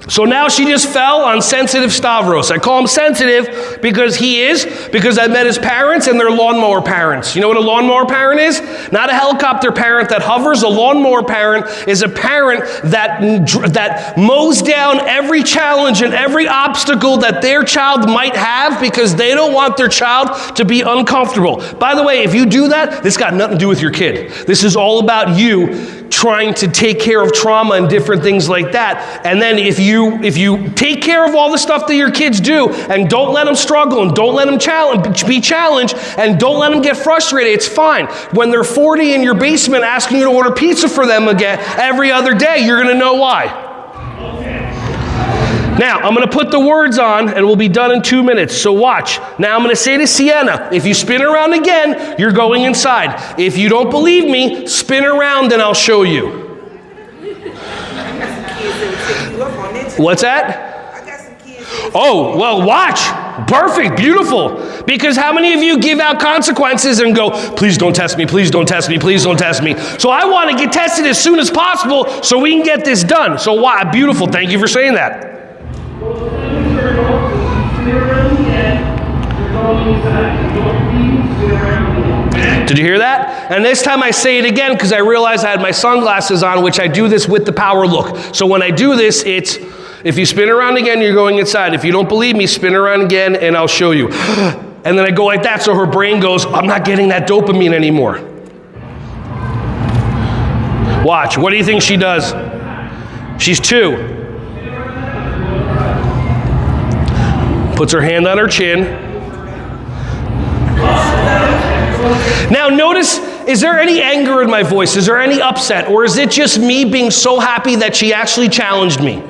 So now she just fell on sensitive Stavros. I call him sensitive because because I met his parents and they're lawnmower parents. You know what a lawnmower parent is? Not a helicopter parent that hovers. A lawnmower parent is a parent that mows down every challenge and every obstacle that their child might have because they don't want their child to be uncomfortable. By the way, if you do that, this got nothing to do with your kid. This is all about you trying to take care of trauma and different things like that. And then if you take care of all the stuff that your kids do and don't let them struggle and don't let them be challenged and don't let them get frustrated, it's fine. When they're 40 in your basement asking you to order pizza for them again every other day, you're going to know why. Now, I'm going to put the words on and we'll be done in 2 minutes. So watch. Now I'm going to say to Sienna, if you spin around again, you're going inside. If you don't believe me, spin around and I'll show you. What's that? Oh, well, watch. Perfect, beautiful. Because how many of you give out consequences and go, please don't test me, please don't test me, please don't test me. So I want to get tested as soon as possible so we can get this done. So why? Beautiful, thank you for saying that. Did you hear that? And this time I say it again because I realized I had my sunglasses on, which I do this with the power look. So when I do this, it's, if you spin around again, you're going inside. If you don't believe me, spin around again and I'll show you. And then I go like that so her brain goes, I'm not getting that dopamine anymore. Watch, what do you think she does? She's 2. Puts her hand on her chin. Now notice, is there any anger in my voice? Is there any upset? Or is it just me being so happy that she actually challenged me?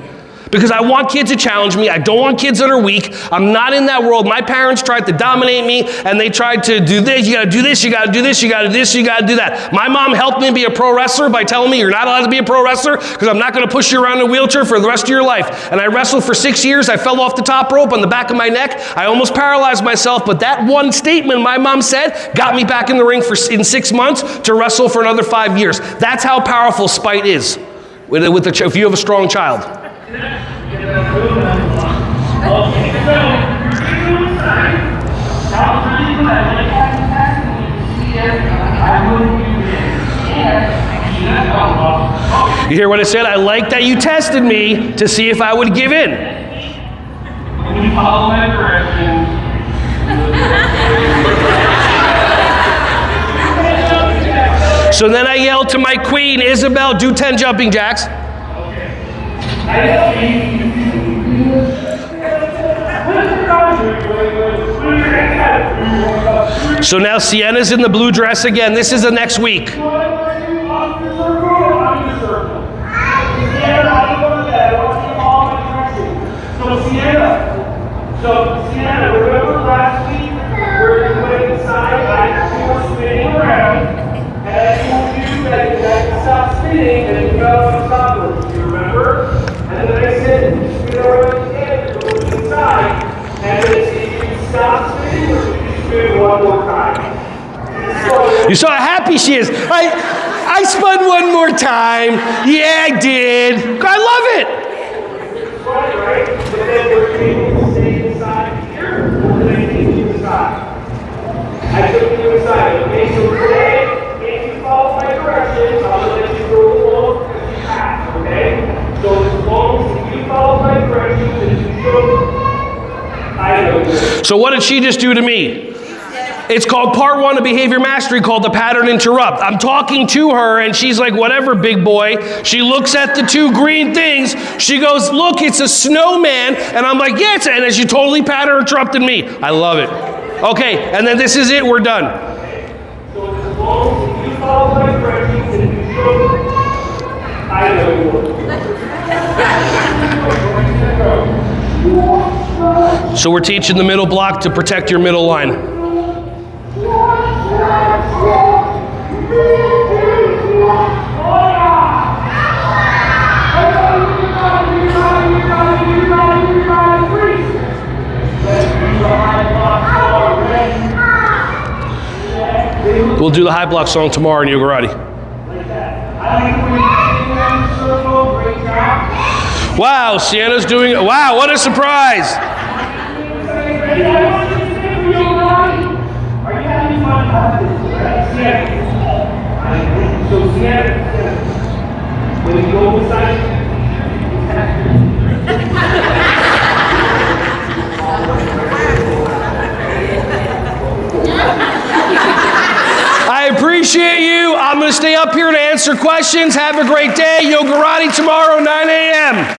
Because I want kids to challenge me. I don't want kids that are weak. I'm not in that world. My parents tried to dominate me and they tried to do this. You gotta do this, you gotta do this, you gotta do this, you gotta do that. My mom helped me be a pro wrestler by telling me you're not allowed to be a pro wrestler because I'm not gonna push you around in a wheelchair for the rest of your life. And I wrestled for 6 years. I fell off the top rope on the back of my neck. I almost paralyzed myself, but that one statement my mom said got me back in the ring in 6 months to wrestle for another 5 years. That's how powerful spite is if you have a strong child. You hear what I said? I like that you tested me to see if I would give in. When you follow my directions. So then I yelled to my queen, Isabel, do 10 jumping jacks. So now Sienna's in the blue dress again. This is the next week. So Sienna, remember last week where you went inside, like you were spinning around? one more time. You saw how happy she is. I spun one more time. Yeah, I did. I love it. Right? But then we're able to stay inside here. What did I take you inside? I took you inside. Okay, so today, if you follow my directions, I'm going to let you go along as you pass, okay? So as long as you follow my directions and you show, I know you. So what did she just do to me? It's called part 1 of behavior mastery, called the pattern interrupt. I'm talking to her and she's like, whatever, big boy. She looks at the 2 green things. She goes, look, it's a snowman. And I'm like, yeah, and then she totally pattern interrupted me. I love it. Okay, and then this is it, we're done. So as long as you follow my directions and you show, I know you. So we're teaching the middle block to protect your middle line. We'll do the high block song tomorrow in yoga karate. Wow, Sienna's doing it. Wow, what a surprise. Are you having fun? So Sienna, when you go beside I appreciate you. I'm going to stay up here to answer questions. Have a great day. Yoga karate tomorrow, 9 a.m.